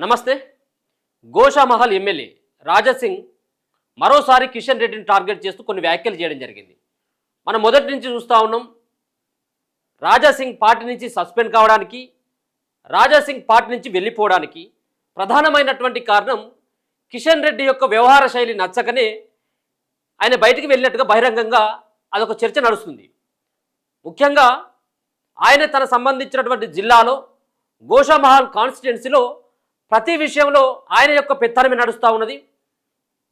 నమస్తే. గోషామహల్ ఎమ్మెల్యే రాజాసింగ్ మరోసారి కిషన్ రెడ్డిని టార్గెట్ చేస్తూ కొన్ని వ్యాఖ్యలు చేయడం జరిగింది. మనం మొదటి నుంచి చూస్తూ ఉన్నాం. రాజాసింగ్ పార్టీ నుంచి సస్పెండ్ కావడానికి, రాజాసింగ్ పార్టీ నుంచి వెళ్ళిపోవడానికి ప్రధానమైనటువంటి కారణం కిషన్ రెడ్డి యొక్క వ్యవహార శైలి నచ్చకనే ఆయన బయటికి వెళ్ళినట్టుగా బహిరంగంగా అదొక చర్చ నడుస్తుంది. ముఖ్యంగా ఆయన తన సంబంధించినటువంటి జిల్లాలో గోషామహల్ కాన్స్టిట్యున్సీలో ప్రతి విషయంలో ఆయన యొక్క పెత్తనమే నడుస్తూ ఉన్నది.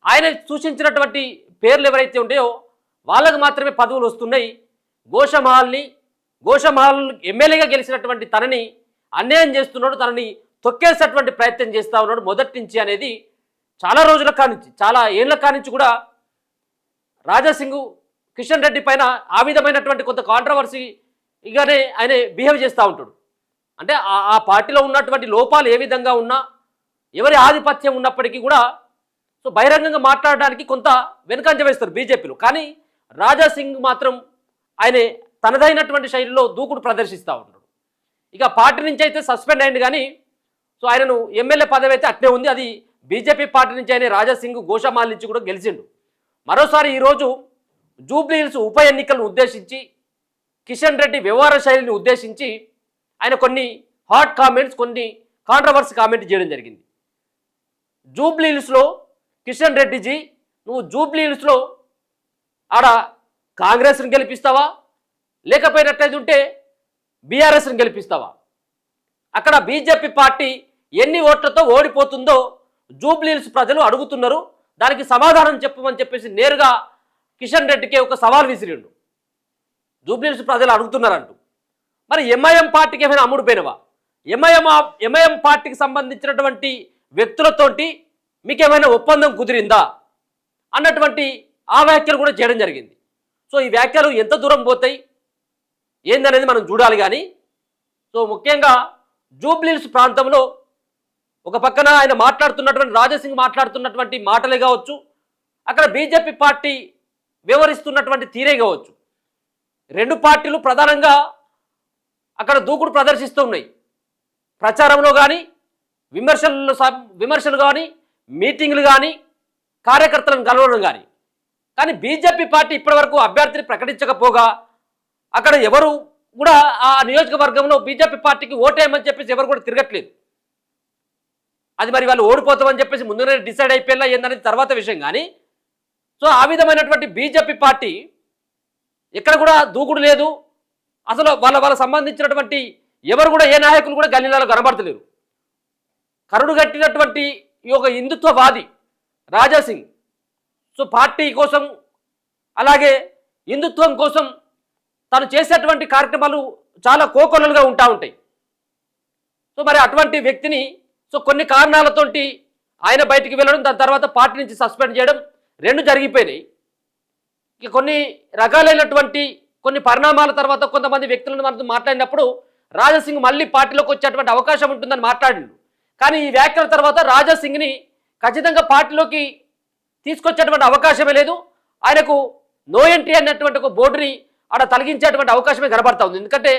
ఆయన సూచించినటువంటి పేర్లు ఎవరైతే ఉంటాయో వాళ్ళకు మాత్రమే పదవులు వస్తున్నాయి. గోషామహల్ ఎమ్మెల్యేగా గెలిచినటువంటి తనని అన్యాయం చేస్తున్నాడు, తనని తొక్కేసేటువంటి ప్రయత్నం చేస్తూ ఉన్నాడు మొదటి నుంచి అనేది చాలా రోజుల కానించి, చాలా ఏళ్ల కానించి కూడా రాజాసింగ్ కిషన్ రెడ్డి పైన ఆ విధమైనటువంటి కొంత కాంట్రవర్సీగానే ఆయన బిహేవ్ చేస్తూ ఉంటాడు. అంటే ఆ పార్టీలో ఉన్నటువంటి లోపాలు ఏ విధంగా ఉన్నా, ఎవరి ఆధిపత్యం ఉన్నప్పటికీ కూడా సో బహిరంగంగా మాట్లాడడానికి కొంత వెనుకంజ వేస్తారు బీజేపీలో. కానీ రాజాసింగ్ మాత్రం ఆయన తనదైనటువంటి శైలిలో దూకుడు ప్రదర్శిస్తూ ఉంటాడు. ఇక పార్టీ నుంచి అయితే సస్పెండ్ అయింది, కానీ సో ఆయనను ఎమ్మెల్యే పదవి అయితే అట్నే ఉంది. అది బీజేపీ పార్టీ నుంచి ఆయన రాజాసింగ్ గోషామహల్ నుంచి కూడా గెలిచిండు. మరోసారి ఈరోజు జూబ్లీ హిల్స్ ఉప ఎన్నికలను ఉద్దేశించి కిషన్ రెడ్డి వ్యవహార శైలిని ఉద్దేశించి ఆయన కొన్ని హాట్ కామెంట్స్, కొన్ని కాంట్రవర్సీ కామెంట్ చేయడం జరిగింది. జూబ్లీ హిల్స్లో కిషన్ రెడ్డిజీ, నువ్వు జూబ్లీ హిల్స్లో ఆడ కాంగ్రెస్ని గెలిపిస్తావా, లేకపోయినట్లయితే ఉంటే బీఆర్ఎస్ని గెలిపిస్తావా? అక్కడ బీజేపీ పార్టీ ఎన్ని ఓట్లతో ఓడిపోతుందో జూబ్లీ హిల్స్ ప్రజలు అడుగుతున్నారు. దానికి సమాధానం చెప్పమని చెప్పేసి నేరుగా కిషన్ రెడ్డికి ఒక సవాల్ విసిరిండు. జూబ్లీ హిల్స్ ప్రజలు అడుగుతున్నారంటూ. మరి ఎంఐఎం పార్టీకి ఏమైనా అమ్ముడుపోయినవా? ఎంఐఎం పార్టీకి సంబంధించినటువంటి వ్యక్తులతోటి మీకేమైనా ఒప్పందం కుదిరిందా అన్నటువంటి ఆ వ్యాఖ్యలు కూడా చేయడం జరిగింది. సో ఈ వ్యాఖ్యలు ఎంత దూరం పోతాయి ఏందనేది మనం చూడాలి. కానీ సో ముఖ్యంగా జూబ్లీ హిల్స్ ప్రాంతంలో ఒక పక్కన ఆయన మాట్లాడుతున్నటువంటి రాజాసింగ్ మాట్లాడుతున్నటువంటి మాటలే కావచ్చు, అక్కడ బీజేపీ పార్టీ వ్యవహరిస్తున్నటువంటి తీరే కావచ్చు, రెండు పార్టీలు ప్రధానంగా అక్కడ దూకుడు ప్రదర్శిస్తూ ఉన్నాయి. ప్రచారంలో కానీ, విమర్శలు కానీ, మీటింగ్లు కానీ, కార్యకర్తలను కలవడం కానీ. కానీ బీజేపీ పార్టీ ఇప్పటివరకు అభ్యర్థిని ప్రకటించకపోగా అక్కడ ఎవరు కూడా ఆ నియోజకవర్గంలో బీజేపీ పార్టీకి ఓటేయమని చెప్పేసి ఎవరు కూడా తిరగట్లేదు. అది మరి వాళ్ళు ఓడిపోతామని చెప్పేసి ముందుగానే డిసైడ్ అయిపోయేలా ఏందనేది తర్వాత విషయం. కానీ సో ఆ విధమైనటువంటి బీజేపీ పార్టీ ఎక్కడ కూడా దూకుడు లేదు. అసలు వాళ్ళ సంబంధించినటువంటి ఎవరు కూడా ఏ నాయకులు కూడా గల్లీలలో కనబడతలేరు. కరుడు కట్టినటువంటి ఈ యొక్క హిందుత్వవాది రాజాసింగ్ సో పార్టీ కోసం అలాగే హిందుత్వం కోసం తను చేసేటువంటి కార్యక్రమాలు చాలా కోకొల్లలుగా ఉంటాయి. సో మరి అటువంటి వ్యక్తిని సో కొన్ని కారణాలతోటి ఆయన బయటికి వెళ్ళడం, దాని తర్వాత పార్టీ నుంచి సస్పెండ్ చేయడం రెండు జరిగిపోయినాయి. ఇక కొన్ని రకాలైనటువంటి కొన్ని పరిణామాల తర్వాత కొంతమంది వ్యక్తులను మనతో మాట్లాడినప్పుడు రాజాసింగ్ మళ్ళీ పార్టీలోకి వచ్చేటువంటి అవకాశం ఉంటుందని మాట్లాడిండు. కానీ ఈ వ్యాఖ్యల తర్వాత రాజాసింగ్ని ఖచ్చితంగా పార్టీలోకి తీసుకొచ్చేటువంటి అవకాశమే లేదు. ఆయనకు నో ఎంట్రీ అన్నటువంటి ఒక బోర్డుని ఆడ తొలగించేటువంటి అవకాశమే కనబడతా ఉంది. ఎందుకంటే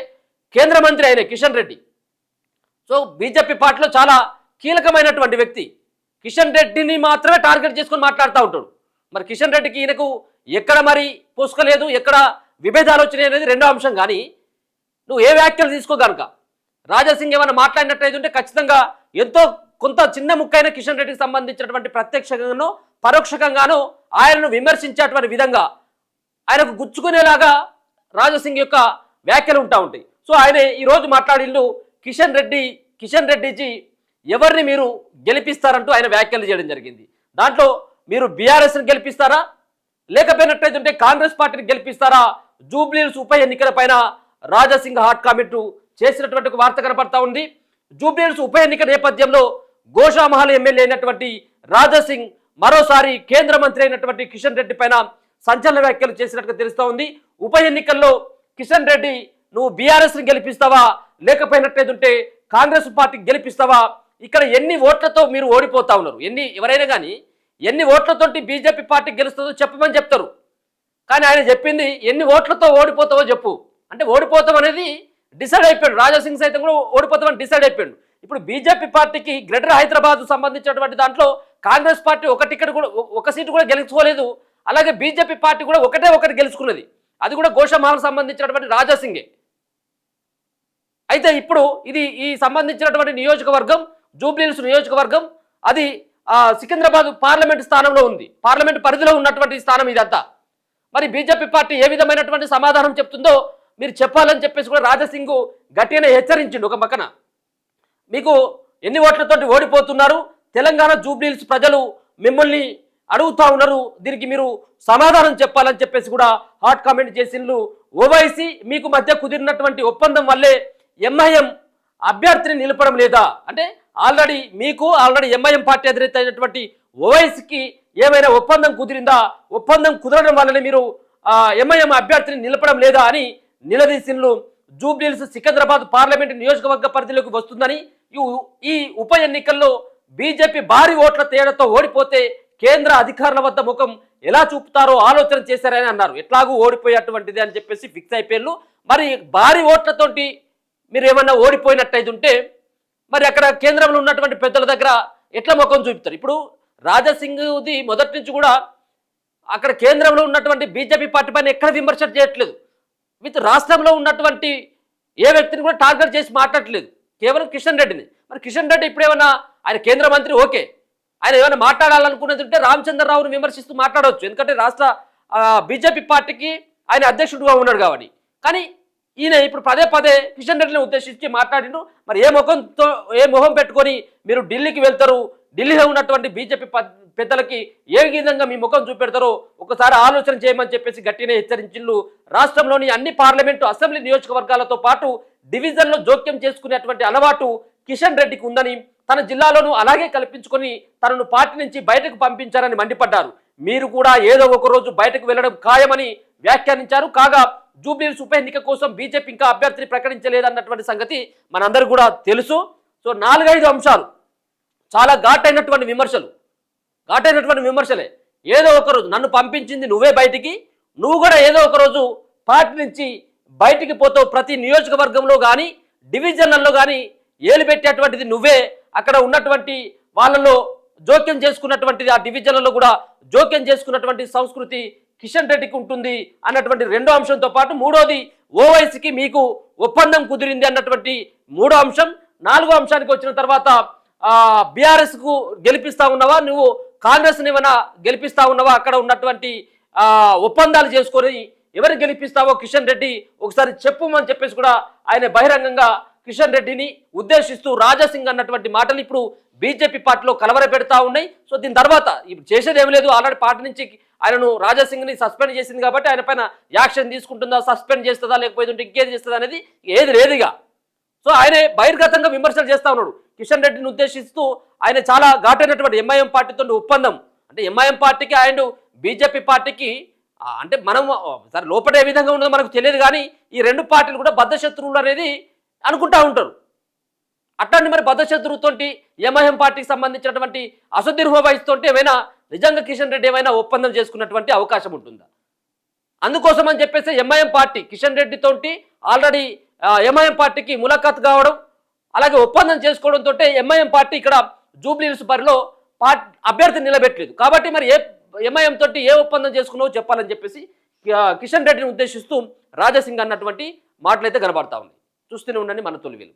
కేంద్ర మంత్రి ఆయన కిషన్ రెడ్డి సో బీజేపీ పార్టీలో చాలా కీలకమైనటువంటి వ్యక్తి. కిషన్ రెడ్డిని మాత్రమే టార్గెట్ చేసుకొని మాట్లాడుతూ ఉంటాడు. మరి కిషన్ రెడ్డికి ఈయనకు ఎక్కడ మరి పోసుకోలేదు, ఎక్కడ విభేదాలు వచ్చినాయి అనేది రెండో అంశం. కానీ నువ్వు ఏ వ్యాఖ్యలు తీసుకోగలక రాజాసింగ్ ఏమైనా మాట్లాడినట్టయితే ఉంటే ఖచ్చితంగా ఎంతో కొంత చిన్న ముక్కైన కిషన్ రెడ్డికి సంబంధించినటువంటి ప్రత్యక్షంగానో పరోక్షంగానో ఆయనను విమర్శించేటువంటి విధంగా ఆయనకు గుచ్చుకునేలాగా రాజాసింగ్ యొక్క వ్యాఖ్యలు ఉంటాయి. సో ఆయన ఈరోజు మాట్లాడిండు కిషన్ రెడ్డిజీ ఎవరిని మీరు గెలిపిస్తారంటూ ఆయన వ్యాఖ్యలు చేయడం జరిగింది. దాంట్లో మీరు బీఆర్ఎస్ని గెలిపిస్తారా, లేకపోయినట్లయితే ఉంటే కాంగ్రెస్ పార్టీని గెలిపిస్తారా? జూబ్లీ హిల్స్ ఉప ఎన్నికల పైన రాజాసింగ్ హాట్ కామెంట్ చేసినటువంటి ఒక వార్త కనపడతా ఉంది. జూబ్లీ హిల్స్ ఉప ఎన్నిక నేపథ్యంలో గోషామహల్ ఎమ్మెల్యే అయినటువంటి రాజాసింగ్ మరోసారి కేంద్ర మంత్రి అయినటువంటి కిషన్ రెడ్డి పైన సంచలన వ్యాఖ్యలు చేసినట్టుగా తెలుస్తూ ఉంది. ఉప ఎన్నికల్లో కిషన్ రెడ్డి నువ్వు బీఆర్ఎస్ని గెలిపిస్తావా, లేకపోయినట్లయితే ఉంటే కాంగ్రెస్ పార్టీకి గెలిపిస్తావా? ఇక్కడ ఎన్ని ఓట్లతో మీరు ఓడిపోతా ఉన్నారు? ఎవరైనా కానీ ఎన్ని ఓట్లతో బీజేపీ పార్టీ గెలుస్తుందో చెప్పమని చెప్తారు. కానీ ఆయన చెప్పింది ఎన్ని ఓట్లతో ఓడిపోతావో చెప్పు అంటే ఓడిపోతాం అనేది డిసైడ్ అయిపోయాడు. రాజాసింగ్ సైతం కూడా ఓడిపోతామని డిసైడ్ అయిపోయాడు. ఇప్పుడు బీజేపీ పార్టీకి గ్రేటర్ హైదరాబాద్ సంబంధించినటువంటి దాంట్లో కాంగ్రెస్ పార్టీ ఒక టికెట్ కూడా ఒక సీటు కూడా గెలుచుకోలేదు. అలాగే బీజేపీ పార్టీ కూడా ఒకటి గెలుచుకున్నది, అది కూడా గోషామహల్ సంబంధించినటువంటి రాజాసింగే. అయితే ఇప్పుడు ఇది ఈ సంబంధించినటువంటి నియోజకవర్గం జూబ్లీహిల్స్ నియోజకవర్గం, అది సికింద్రాబాద్ పార్లమెంట్ స్థానంలో ఉంది, పార్లమెంట్ పరిధిలో ఉన్నటువంటి స్థానం ఇదంతా. మరి బీజేపీ పార్టీ ఏ విధమైనటువంటి సమాధానం చెప్తుందో మీరు చెప్పాలని చెప్పేసి కూడా రాజాసింగ్ గట్టిగానే హెచ్చరించిండు. ఒక పక్కన మీకు ఎన్ని ఓట్లతోటి ఓడిపోతున్నారు, తెలంగాణ జూబ్లీహిల్స్ ప్రజలు మిమ్మల్ని అడుగుతా ఉన్నారు, దీనికి మీరు సమాధానం చెప్పాలని చెప్పేసి కూడా హాట్ కామెంట్ చేసిండ్రు. ఓవైసీ మీకు మధ్య కుదిరినటువంటి ఒప్పందం వల్లే ఎంఐఎం అభ్యర్థిని నిలపడం లేదా అంటే ఆల్రెడీ ఎంఐఎం పార్టీ అధినేత అయినటువంటి ఓవైసీకి ఏమైనా ఒప్పందం కుదిరిందా, ఒప్పందం కుదరడం వల్లనే మీరు ఎంఐఎం అభ్యర్థిని నిలపడం లేదా అని నిలదీసిండ్రు. జూబ్లీహిల్స్ సికింద్రాబాద్ పార్లమెంట్ నియోజకవర్గ పరిధిలోకి వస్తుందని, ఈ ఉప ఎన్నికల్లో బీజేపీ భారీ ఓట్ల తేడాతో ఓడిపోతే కేంద్ర అధికారుల వద్ద ముఖం ఎలా చూపుతారో ఆలోచన చేశారని అన్నారు. ఎట్లాగూ ఓడిపోయేటువంటిది అని చెప్పేసి ఫిక్స్ అయిపోయారు. మరి భారీ ఓట్లతోటి మీరు ఏమన్నా ఓడిపోయినట్టయితే ఉంటే మరి అక్కడ కేంద్రంలో ఉన్నటువంటి పెద్దల దగ్గర ఎట్లా ముఖం చూపుతారు? ఇప్పుడు రాజాసింగ్ది మొదటి నుంచి కూడా అక్కడ కేంద్రంలో ఉన్నటువంటి బీజేపీ పార్టీ పైన ఎక్కడ విమర్శ చేయట్లేదు, విత్ రాష్ట్రంలో ఉన్నటువంటి ఏ వ్యక్తిని కూడా టార్గెట్ చేసి మాట్లాడట్లేదు, కేవలం కిషన్ రెడ్డిని. మరి కిషన్ రెడ్డి ఇప్పుడు ఏమన్నా ఆయన కేంద్ర మంత్రి, ఓకే, ఆయన ఏమైనా మాట్లాడాలనుకున్నది ఉంటే రామచంద్రరావుని విమర్శిస్తూ మాట్లాడవచ్చు, ఎందుకంటే రాష్ట్ర బీజేపీ పార్టీకి ఆయన అధ్యక్షుడిగా ఉన్నాడు కాబట్టి. కానీ ఈయన ఇప్పుడు పదే కిషన్ రెడ్డిని ఉద్దేశించి మాట్లాడిండు. మరి ఏ మొహం పెట్టుకొని మీరు ఢిల్లీకి వెళ్తారు, ఢిల్లీలో ఉన్నటువంటి బీజేపీ పెద్దలకి ఏ విధంగా మీ ముఖం చూపెడతారో ఒకసారి ఆలోచన చేయమని చెప్పేసి గట్టిగా హెచ్చరించిండ్రు. రాష్ట్రంలోని అన్ని పార్లమెంటు అసెంబ్లీ నియోజకవర్గాలతో పాటు డివిజన్లో జోక్యం చేసుకునేటువంటి అలవాటు కిషన్ రెడ్డికి ఉందని, తన జిల్లాలోనూ అలాగే కల్పించుకొని తనను పార్టీ నుంచి బయటకు పంపించారని మండిపడ్డారు. మీరు కూడా ఏదో ఒక రోజు బయటకు వెళ్లడం ఖాయమని వ్యాఖ్యానించారు. కాగా జూబ్లీహిల్స్ ఉప ఎన్నిక కోసం బీజేపీ ఇంకా అభ్యర్థిని ప్రకటించలేదన్నటువంటి సంగతి మనందరూ కూడా తెలుసు. సో 4-5 అంశాలు చాలా ఘాటైనటువంటి విమర్శలే. ఏదో ఒకరోజు నన్ను పంపించింది నువ్వే బయటికి, నువ్వు కూడా ఏదో ఒకరోజు పార్టీ నుంచి బయటికి పోతావు, ప్రతి నియోజకవర్గంలో కానీ డివిజన్లలో కానీ ఏలు పెట్టేటువంటిది నువ్వే, అక్కడ ఉన్నటువంటి వాళ్ళలో జోక్యం చేసుకున్నటువంటిది, ఆ డివిజన్లలో కూడా జోక్యం చేసుకున్నటువంటి సంస్కృతి కిషన్ రెడ్డికి ఉంటుంది అన్నటువంటి రెండో అంశంతో పాటు మూడోది ఓవైసీకి మీకు ఒప్పందం కుదిరింది అన్నటువంటి మూడో అంశం. 4వ అంశానికి వచ్చిన తర్వాత బీఆర్ఎస్కు గెలిపిస్తా ఉన్నావా, నువ్వు కాంగ్రెస్ని ఏమైనా గెలిపిస్తా ఉన్నావా, అక్కడ ఉన్నటువంటి ఒప్పందాలు చేసుకొని ఎవరు గెలిపిస్తావో కిషన్ రెడ్డి ఒకసారి చెప్పమని చెప్పేసి కూడా ఆయన బహిరంగంగా కిషన్ రెడ్డిని ఉద్దేశిస్తూ రాజాసింగ్ అన్నటువంటి మాటలు ఇప్పుడు బీజేపీ పార్టీలో కలవర పెడతా ఉన్నాయి. సో దీని తర్వాత ఇప్పుడు చేసేది ఏమి లేదు, ఆల్రెడీ పార్టీ నుంచి ఆయనను రాజాసింగ్ని సస్పెండ్ చేసింది కాబట్టి ఆయన పైన యాక్షన్ తీసుకుంటుందా, సస్పెండ్ చేస్తుందా, లేకపోతే ఇంకేది చేస్తుందా అనేది ఏది లేదుగా. సో ఆయనే బహిర్గతంగా విమర్శలు చేస్తా ఉన్నాడు కిషన్ రెడ్డిని ఉద్దేశిస్తూ. ఆయన చాలా ఘాటైనటువంటి ఎంఐఎం పార్టీతో ఒప్పందం అంటే ఎంఐఎం పార్టీకి ఆయన బీజేపీ పార్టీకి అంటే మనం సరే లోపల ఏ విధంగా ఉన్నదో మనకు తెలియదు, కానీ ఈ రెండు పార్టీలు కూడా బద్ధశత్రువులు అనేది అనుకుంటా ఉంటారు. అట్లాంటి మరి బద్ధశత్రువుతోటి ఎంఐఎం పార్టీకి సంబంధించినటువంటి అసదుద్దీన్ ఓవైసీ తోటి ఏమైనా నిజంగా కిషన్ రెడ్డి ఏమైనా ఒప్పందం చేసుకున్నటువంటి అవకాశం ఉంటుందా? అందుకోసం అని చెప్పేసి ఎంఐఎం పార్టీ కిషన్ రెడ్డితో ఆల్రెడీ ఎంఐఎం పార్టీకి ములాఖాత్ కావడం, అలాగే ఒప్పందం చేసుకోవడంతో ఎంఐఎం పార్టీ ఇక్కడ జూబ్లీహిల్స్ పరిలో అభ్యర్థిని నిలబెట్టలేదు. కాబట్టి మరి ఎంఐఎం తోటి ఏ ఒప్పందం చేసుకున్నావో చెప్పాలని చెప్పేసి కిషన్ రెడ్డిని ఉద్దేశిస్తూ రాజాసింగ్ అన్నటువంటి మాటలైతే కనబడతా ఉంది. చూస్తూనే ఉండండి మన తొలి వెలుగు.